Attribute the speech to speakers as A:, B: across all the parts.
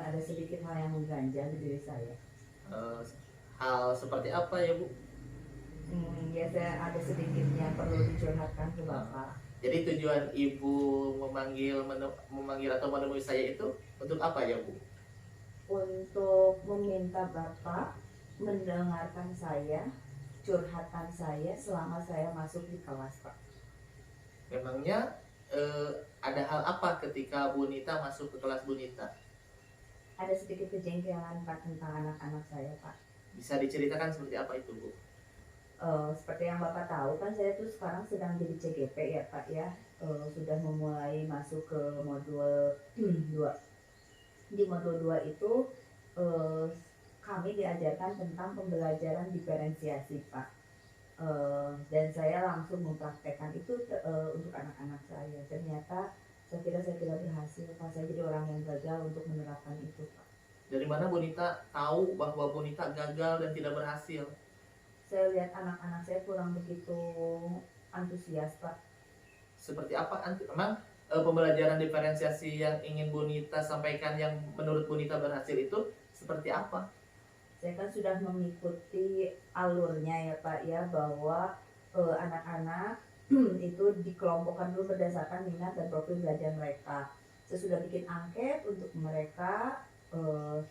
A: ada sedikit hal yang mengganjal di diri saya.
B: Eh, Hal seperti apa ya Bu?
A: Ya saya ada sedikit yang perlu dicurhatkan ke Bapak.
B: Jadi tujuan Ibu memanggil atau menemui saya itu untuk apa ya Bu?
A: Untuk meminta Bapak mendengarkan saya, curhatan saya selama saya masuk di kelas, Pak.
B: Memangnya ada hal apa ketika Bu Nita masuk ke kelas Bu Nita?
A: Ada sedikit kejengkelan Pak tentang anak-anak saya, Pak.
B: Bisa diceritakan seperti apa itu Bu?
A: Seperti yang Bapak tahu kan saya tuh sekarang sedang jadi CGP ya Pak ya. Sudah memulai masuk ke modul 2. Di modul 2 itu kami diajarkan tentang pembelajaran diferensiasi Pak. Dan saya langsung mempraktekkan itu untuk anak-anak saya. Ternyata saya kira berhasil Pak. Saya jadi orang yang gagal untuk menerapkan itu Pak.
B: Dari mana Bu Nita tahu bahwa Bu Nita gagal dan tidak berhasil?
A: Saya lihat anak-anak saya kurang begitu antusias Pak.
B: Seperti apa? Emang pembelajaran diferensiasi yang ingin Bu Nita sampaikan yang menurut Bu Nita berhasil itu seperti apa?
A: Saya kan sudah mengikuti alurnya ya Pak ya, bahwa anak-anak itu dikelompokkan dulu berdasarkan minat dan profil belajar mereka. Saya sudah bikin angket untuk mereka,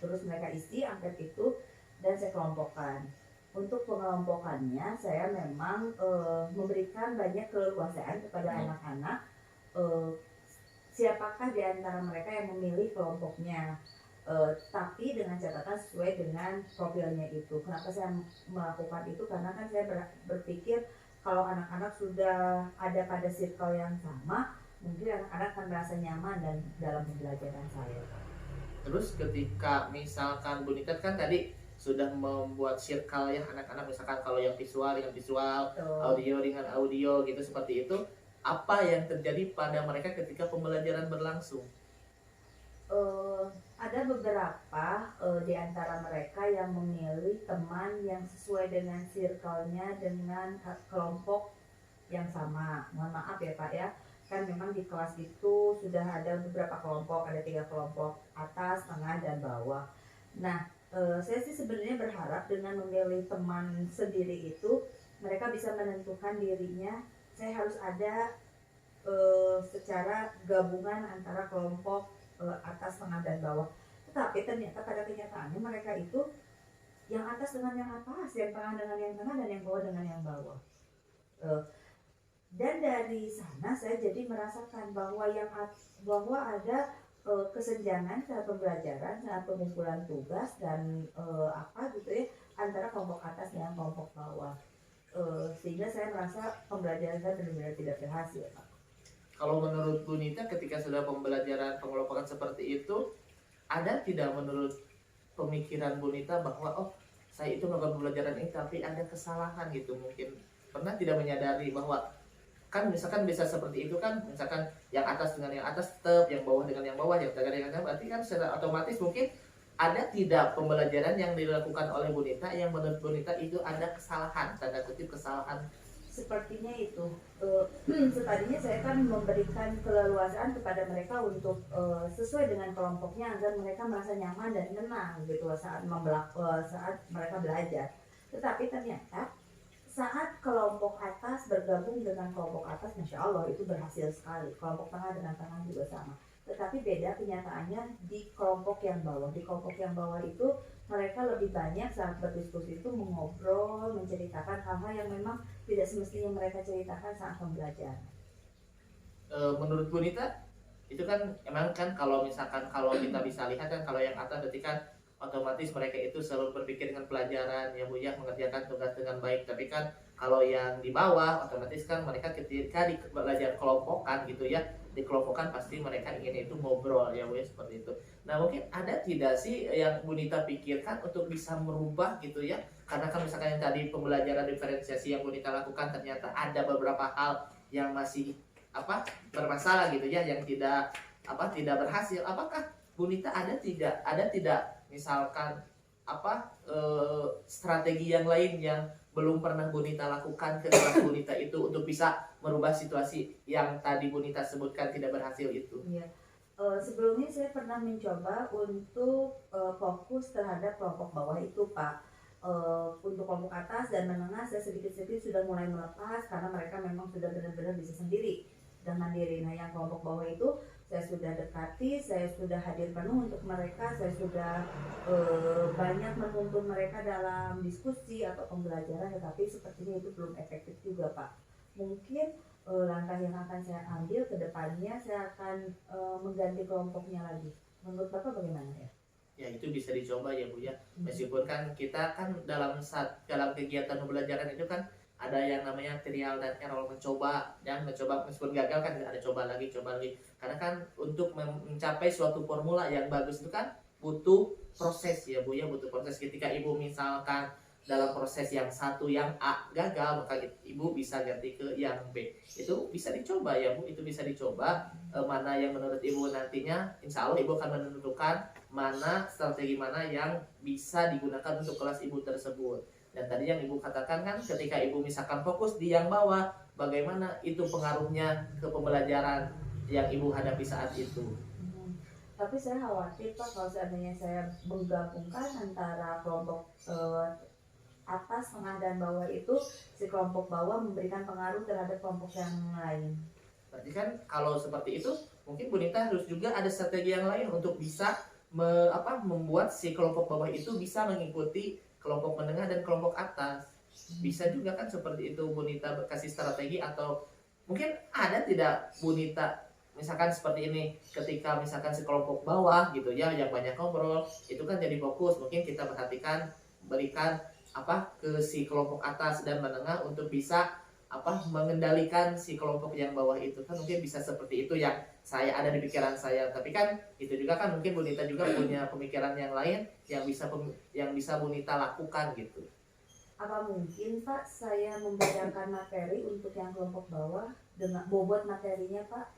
A: terus mereka isi angket itu dan saya kelompokkan. Untuk pengelompokannya saya memang memberikan banyak keleluasaan kepada anak-anak, siapakah di antara mereka yang memilih kelompoknya. Tapi dengan catatan sesuai dengan profilnya itu. Kenapa saya melakukan itu? Karena kan saya berpikir kalau anak-anak sudah ada pada circle yang sama, mungkin anak-anak akan merasa nyaman dan dalam pembelajaran saya.
B: Terus ketika misalkan Bu Nita kan tadi sudah membuat circle ya anak-anak, misalkan kalau yang visual dengan visual, audio dengan audio gitu, seperti itu, apa yang terjadi pada mereka ketika pembelajaran berlangsung?
A: Ada beberapa di antara mereka yang memilih teman yang sesuai dengan circle-nya, dengan kelompok yang sama. Mohon maaf ya Pak ya, kan memang di kelas itu sudah ada beberapa kelompok, ada 3 kelompok, atas, tengah, dan bawah. Nah, saya sih sebenarnya berharap dengan memilih teman sendiri itu mereka bisa menentukan dirinya. Saya harus ada secara gabungan antara kelompok atas, tengah, dan bawah. Tetapi ternyata pada kenyataannya mereka itu yang atas dengan yang atas, yang tengah dengan yang tengah, dan yang bawah dengan yang bawah. Dan dari sana saya jadi merasakan bahwa ada kesenjangan saat pembelajaran, saat pengumpulan tugas dan antara kelompok atas dengan kelompok bawah, sehingga saya merasa pembelajaran saya benar-benar tidak berhasil Pak.
B: Kalau menurut Bu Nita ketika sudah pembelajaran pengelompokan seperti itu, ada tidak menurut pemikiran Bu Nita bahwa saya itu melakukan pembelajaran ini tapi ada kesalahan gitu, mungkin pernah tidak menyadari bahwa kan misalkan bisa seperti itu kan, misalkan yang atas dengan yang atas tetap, yang bawah dengan yang bawah, yang tengah dengan yang tengah, berarti kan secara otomatis mungkin ada tidak pembelajaran yang dilakukan oleh Bu Nita yang menurut Bu Nita itu ada kesalahan, tanda kutip kesalahan.
A: Sepertinya itu. Tadinya saya kan memberikan keleluasaan kepada mereka untuk sesuai dengan kelompoknya agar mereka merasa nyaman dan tenang gitu saat mereka belajar. Tetapi ternyata saat kelompok atas bergabung dengan kelompok atas, Masya Allah itu berhasil sekali. Kelompok tengah dengan tengah juga sama. Tetapi beda kenyataannya di kelompok yang bawah. Di kelompok yang bawah itu mereka lebih banyak saat berdiskusi itu mengobrol, menceritakan hal-hal yang memang tidak semestinya mereka ceritakan saat pembelajaran.
B: Menurut Bu Nita itu kan emang kan kalau misalkan kalau kita bisa lihat kan kalau yang atas berarti kan otomatis mereka itu selalu berpikir dengan pelajaran ya Bu ya, mengerjakan tugas dengan baik. Tapi kan kalau yang di bawah otomatis kan mereka ketika di belajar kelompokan gitu ya, dikelompokkan pasti mereka ingin itu ngobrol ya Bu ya, seperti itu. Nah mungkin ada tidak sih yang Bu Nita pikirkan untuk bisa merubah gitu ya, karena kan misalkan yang tadi pembelajaran diferensiasi yang Bu Nita lakukan ternyata ada beberapa hal yang masih bermasalah gitu ya, yang tidak berhasil. Apakah Bu Nita ada tidak misalkan strategi yang lain yang belum pernah Bu Nita lakukan ke kelas Bu Nita itu untuk bisa merubah situasi yang tadi Bu Nita sebutkan tidak berhasil itu?
A: Iya. Sebelumnya saya pernah mencoba untuk fokus terhadap kelompok bawah itu Pak. Untuk kelompok atas dan menengah saya sedikit-sedikit sudah mulai melepas karena mereka memang sudah benar-benar bisa sendiri dan mandiri. Nah yang kelompok bawah itu saya sudah dekati, saya sudah hadir penuh untuk mereka, saya sudah banyak menuntun mereka dalam diskusi atau pembelajaran, tetapi sepertinya itu belum efektif juga Pak. Mungkin langkah yang akan saya ambil ke depannya, saya akan mengganti kelompoknya lagi. Menurut Bapak bagaimana ya?
B: Ya itu bisa dicoba ya Bu ya. Meskipun kan kita kan dalam kegiatan pembelajaran itu kan ada yang namanya trial dan error, mencoba dan mencoba, meskipun gagal kan ada coba lagi coba lagi. Karena kan untuk mencapai suatu formula yang bagus itu kan butuh proses ya Bu ya, butuh proses. Ketika Ibu misalkan dalam proses yang satu yang A gagal, maka Ibu bisa ganti ke yang B. Itu bisa dicoba ya Bu, itu bisa dicoba. Mana yang menurut Ibu nantinya, insya Allah Ibu akan menentukan mana strategi mana yang bisa digunakan untuk kelas Ibu tersebut. Dan tadi yang Ibu katakan kan ketika Ibu misalkan fokus di yang bawah, bagaimana itu pengaruhnya ke pembelajaran yang Ibu hadapi saat itu.
A: Tapi saya khawatir Pak kalau seandainya saya menggabungkan antara kelompok atas, tengah, dan bawah itu, si kelompok bawah memberikan pengaruh terhadap kelompok yang lain.
B: Berarti kan kalau seperti itu mungkin Bu Nita harus juga ada strategi yang lain untuk bisa membuat si kelompok bawah itu bisa mengikuti kelompok menengah dan kelompok atas. Bisa juga kan seperti itu Bu Nita kasih strategi, atau mungkin ada tidak Bu Nita misalkan seperti ini, ketika misalkan si kelompok bawah gitu ya yang banyak ngobrol itu kan jadi fokus, mungkin kita perhatikan berikan ke si kelompok atas dan menengah untuk bisa mengendalikan si kelompok yang bawah itu kan, mungkin bisa seperti itu yang saya ada di pikiran saya. Tapi kan itu juga kan mungkin Bu Nita juga punya pemikiran yang lain yang bisa Bu Nita lakukan gitu.
A: Apa mungkin Pak saya membedakan materi untuk yang kelompok bawah dengan bobot materinya Pak?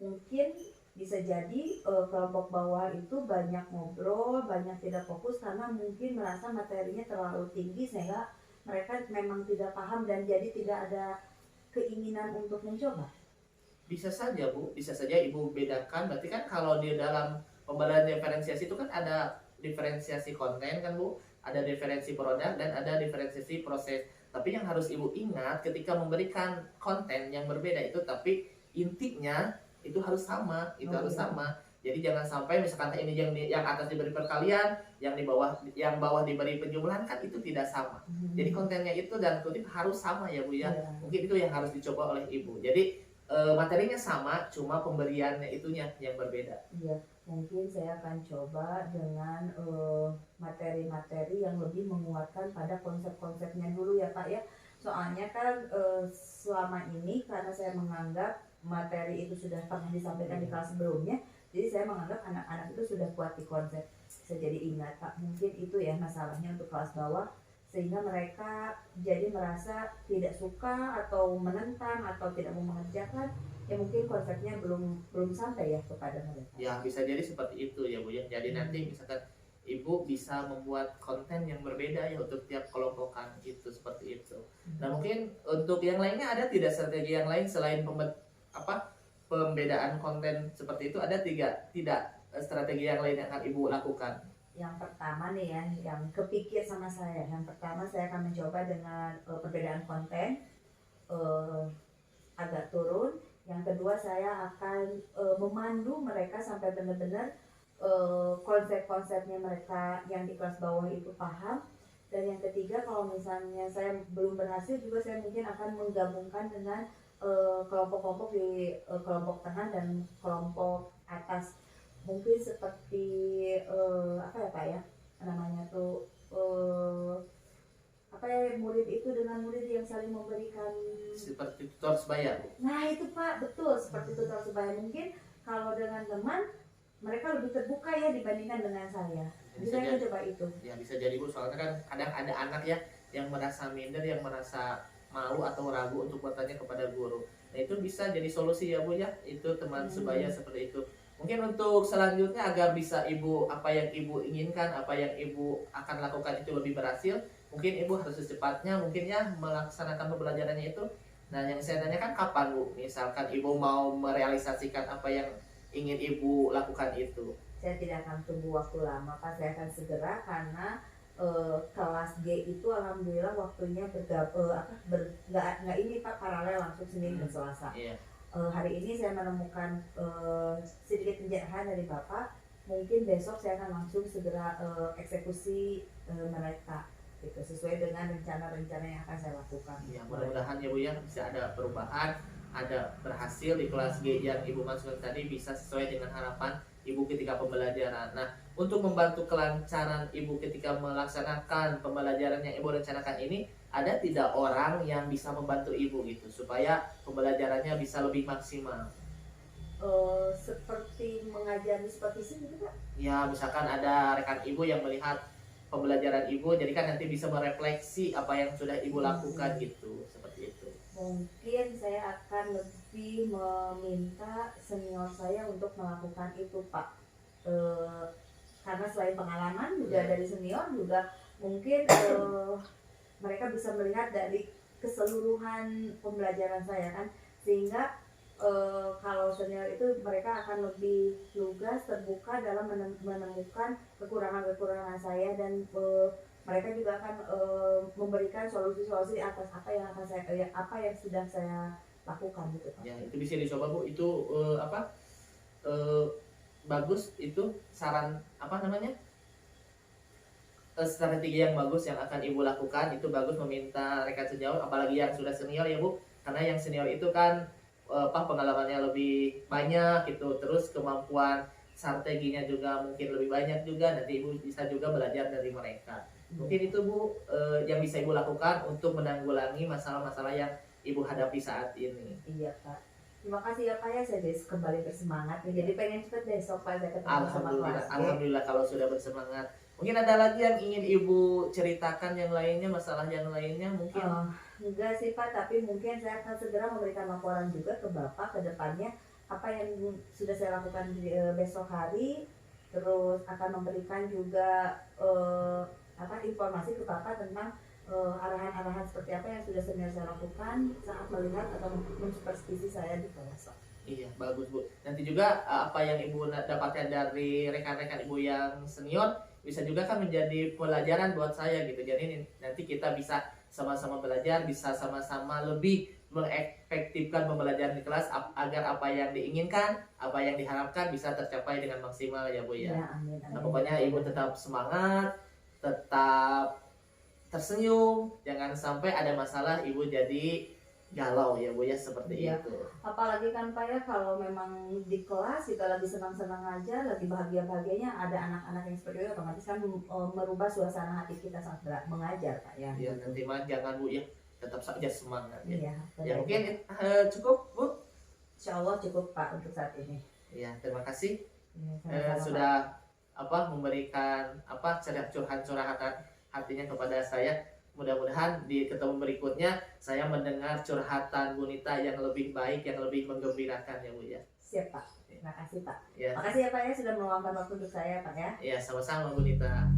A: Mungkin bisa jadi kelompok bawah itu banyak ngobrol, banyak tidak fokus karena mungkin merasa materinya terlalu tinggi sehingga mereka memang tidak paham dan jadi tidak ada keinginan untuk mencoba.
B: Bisa saja Bu, bisa saja Ibu bedakan. Berarti kan kalau di dalam pembelajaran diferensiasi itu kan ada diferensiasi konten kan Bu, ada diferensi produk dan ada diferensiasi proses. Tapi yang harus Ibu ingat ketika memberikan konten yang berbeda itu, tapi intinya itu harus sama, harus sama. Jadi jangan sampai misalkan ini yang atas diberi perkalian, yang bawah diberi penjumlahan, kan itu tidak sama. Jadi kontennya itu dan kutip harus sama ya Bu ya. Mungkin itu yang harus dicoba oleh Ibu. Jadi materinya sama, cuma pemberiannya itunya yang berbeda.
A: Iya, mungkin saya akan coba dengan materi-materi yang lebih menguatkan pada konsep-konsepnya dulu ya Pak ya. Soalnya kan selama ini karena saya menganggap materi itu sudah pernah disampaikan di kelas sebelumnya, jadi saya menganggap anak-anak itu sudah kuat di konsep. Saya jadi ingat Pak, mungkin itu ya masalahnya untuk kelas bawah, sehingga mereka jadi merasa tidak suka atau menentang atau tidak mau mengerjakan, ya mungkin konsepnya belum sampai ya kepada mereka.
B: Ya bisa jadi seperti itu ya Bu ya. Jadi nanti misalkan Ibu bisa membuat konten yang berbeda ya untuk tiap kelompokan itu, seperti itu. Nah mungkin untuk yang lainnya ada tidak strategi yang lain selain pembedaan konten seperti itu, ada tidak strategi yang lain yang akan Ibu lakukan?
A: Yang pertama nih ya, yang kepikir sama saya, yang pertama saya akan mencoba dengan perbedaan konten agak turun. Yang kedua saya akan memandu mereka sampai benar-benar konsep-konsepnya mereka yang di kelas bawah itu paham. Dan yang ketiga, kalau misalnya saya belum berhasil juga, saya mungkin akan menggabungkan dengan kelompok-kelompok di kelompok tengah dan kelompok atas. Mungkin seperti apa ya Pak ya namanya tuh, murid itu dengan murid yang saling memberikan
B: seperti tutor sebaya.
A: Nah itu Pak, betul seperti tutor sebaya. Mungkin kalau dengan teman mereka lebih terbuka ya dibandingkan dengan saya. Jadi saya coba itu.
B: Ya bisa jadi Bu, soalnya kan kadang ada anak ya yang merasa minder, yang merasa malu atau ragu untuk bertanya kepada guru. Nah itu bisa jadi solusi ya Bu ya, itu teman sebaya seperti itu. Mungkin untuk selanjutnya agar bisa Ibu, apa yang Ibu inginkan, apa yang Ibu akan lakukan itu lebih berhasil, mungkin Ibu harus secepatnya mungkin ya melaksanakan pembelajarannya itu. Nah yang saya tanyakan kapan Bu, misalkan Ibu mau merealisasikan apa yang ingin ibu lakukan itu?
A: Saya tidak akan tunggu waktu lama Pak, saya akan segera karena kelas G itu alhamdulillah waktunya nggak ini Pak, paralel langsung Senin dan Selasa.
B: Iya.
A: Hari ini saya menemukan sedikit pencerahan dari Bapak, mungkin besok saya akan langsung segera eksekusi mereka gitu, sesuai dengan rencana-rencana yang akan saya lakukan.
B: Ya, mudah-mudahan ya Bu ya bisa ada perubahan, ada berhasil di kelas G yang Ibu maksudkan tadi bisa sesuai dengan harapan Ibu ketika pembelajaran. Nah, untuk membantu kelancaran Ibu ketika melaksanakan pembelajaran yang Ibu rencanakan ini, ada tidak orang yang bisa membantu Ibu gitu supaya pembelajarannya bisa lebih maksimal?
A: Seperti mengajar di supervisi gitu Pak?
B: Ya, misalkan ada rekan Ibu yang melihat pembelajaran Ibu, jadi kan nanti bisa merefleksi apa yang sudah Ibu lakukan gitu, seperti itu.
A: Mungkin saya akan lebih meminta senior saya untuk melakukan itu Pak, karena selain pengalaman juga dari senior juga mungkin mereka bisa melihat dari keseluruhan pembelajaran saya kan, sehingga kalau senior itu mereka akan lebih lugas, terbuka dalam menemukan kekurangan-kekurangan saya, dan mereka juga akan memberikan solusi-solusi atas apa yang sudah saya lakukan gitu Pak.
B: Ya, itu bisa dicoba Bu. Itu bagus, itu saran strategi yang bagus yang akan Ibu lakukan. Itu bagus meminta rekan senior, apalagi yang sudah senior ya Bu, karena yang senior itu kan pengalamannya lebih banyak gitu, terus kemampuan strateginya juga mungkin lebih banyak juga, nanti Ibu bisa juga belajar dari mereka. Mungkin itu Bu yang bisa Ibu lakukan untuk menanggulangi masalah-masalah yang Ibu hadapi saat ini.
A: Iya Pak, terima kasih ya Pak ya, saya kembali bersemangat nih. Jadi pengen cepet besok Pak saya ketemu sama kelas.
B: Alhamdulillah kalau sudah bersemangat. Mungkin ada lagi yang ingin Ibu ceritakan yang lainnya, masalah yang lainnya mungkin?
A: Enggak sih Pak, tapi mungkin saya akan segera memberikan laporan juga ke Bapak ke depannya apa yang sudah saya lakukan di besok hari, terus akan memberikan juga informasi ke Bapak tentang arahan-arahan seperti apa yang sudah saya lakukan saat melihat atau mensupervisi saya di kelas.
B: Iya, bagus Bu. Nanti juga apa yang Ibu dapatkan dari rekan-rekan Ibu yang senior bisa juga kan menjadi pelajaran buat saya gitu. Jadi nanti kita bisa sama-sama belajar, bisa sama-sama lebih mengefektifkan pembelajaran di kelas agar apa yang diinginkan, apa yang diharapkan bisa tercapai dengan maksimal ya Bu ya.
A: Ya, amin, amin.
B: Nah, pokoknya Ibu tetap semangat, tetap tersenyum, jangan sampai ada masalah Ibu jadi galau ya Bu ya, seperti itu.
A: Apalagi kan Pak ya, kalau memang di kelas kita lagi senang-senang aja, lagi bahagia-bahagianya ada anak-anak yang seperti itu, otomatis kan merubah suasana hati kita saat mengajar Pak ya.
B: Iya, nanti mah jangan Bu ya, tetap saja semangat ya.
A: Iya,
B: Ya mungkin cukup Bu.
A: Insya Allah cukup Pak untuk saat ini.
B: Ya, terima kasih
A: Ya,
B: sudah memberikan curhatan hatinya kepada saya. Mudah-mudahan di ketemu berikutnya saya mendengar curhatan Bu Nita yang lebih baik, yang lebih menggembirakan ya Bu ya.
A: Siap Pak, terima kasih Pak.
B: Ya.
A: Makasih ya Pak ya sudah meluangkan waktu untuk saya Pak ya.
B: Ya, sama-sama Bu Nita.